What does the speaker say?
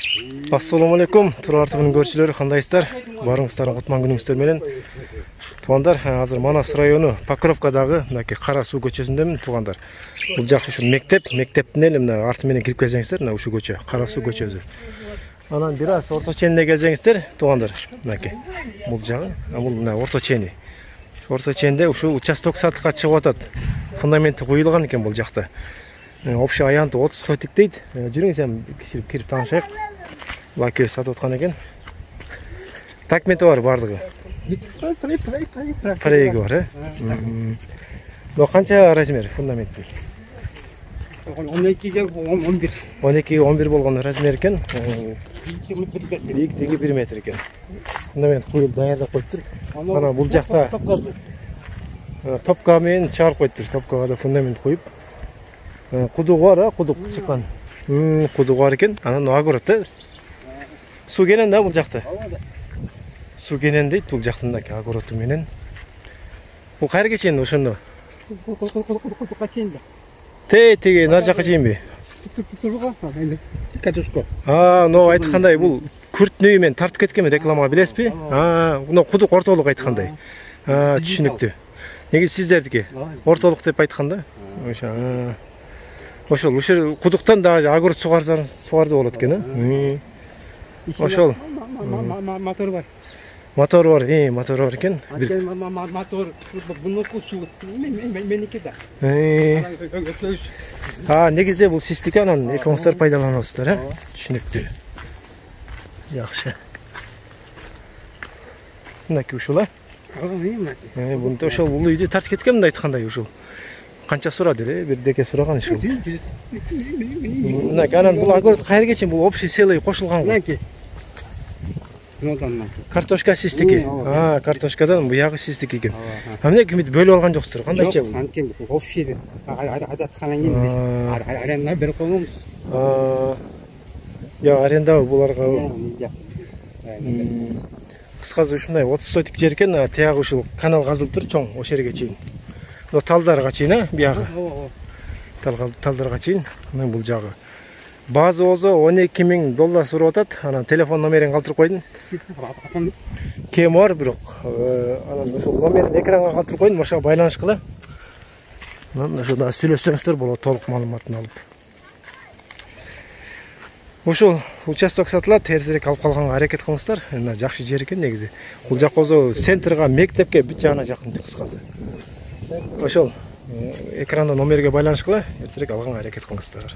Assalamu алейкум, Турар ТВнын көрчүлөрү, кандайсыздар? Барыңыздар кутман күнүңүздөр менен. Туугандар, азыр Манас району Покровкадагы мынакей Кара суу көчөсүндөмүн, туугандар. Бул жак ушу мектептин эле мына арты менен кирип келсеңиздер, мына ушу көчө, Кара суу көчөсү. Анан бир аз орто ченде келсеңиздер, туугандар, мынакей. Бул жагы, бул мына орто чени. Орто ченде ушу участок сатыкка чыгып атат. Фундаменти куюлган экен бул жакта. Общий аянты 30 сотик дейт. Жүрүңүз эми кирип таанышайык. Лаке сатып аткан экен. Документи бар бардыгы. Проеги бар, э? Бул канча размер фундаменттин? 12 11. 12 11 болгон размер экен. Бийликтиги 1 метр экен. Фундамент куюлуп даярдап коюптур. Анан бул жакта топка менен чыгарып коюптур. Топкага да фундамент коюп. Кудугу бар, кудук чыккан. Кудугу бар экен. Анан огород да. Суу кенен да бул жакта. Суу кенен дейт бул жактын да огороду менен. Бул кайерге чейин ошондо? Кудукка чейин да. Теги нар жакка чейинби? Катушко. Но айткандай бул күртнүй менен тартып кеткенми реклама билесизби? Мына кудук ортолук айткандай. Түшүнүктүү. Неге сиздердики? Ортолук деп айткан да. Ошол кудуктан дагы огород сугарды болот экен, э? Ошол. Мотор бар. Мотор бар экен. Мотор бунуку суу меники да. Негизи бул сиздики, анан экөөңүздөр пайдаланасыздар, э? Түшүнүктүү. Жакшы. Мынакей ушул, э? Бунда ошол бул үйдү тартып кеткен мындай айткандай ушул. Канча сурады эле? Бир деке сураган ушул. Мынакей, анан бул огород кайерге чейин? Бул общий целый кошулган го. Картошка сиздики. Картошкадан буягы сиздики экен. Эмне кимди бөлүп алган жоксуздар? Кандайча бул? Анткени общий адаткандан кийин аренда берип койгонбуз. Аренда буларга. Кыскасы ушундай 30 сотик жер экен, тиягы ушул канал казылып тур, чоң, ошол жерге чейин. Талдарга чейин, э, биягы. Талдарга чейин. Мына бул жагы. Базы болсо $12,000 сурап атат. Анан телефон номерин калтырып койдум. Кем бар бирок. Анан ошол номерин экранга калтырып койдум, ошого байланышкыла. Анан ошондо сүйлөшсөңүздөр болот, толук маалыматын алып. Ошол участок сатылат, эртерээк алып калганга аракет кылыңыздар. Мына жакшы жер экен негизи. Бул жак болсо центрга, мектепке бүт жагына жакын, кыскасы. Ошол экранда номерге байланышкыла, эртерээк алганга аракет кылыңыздар.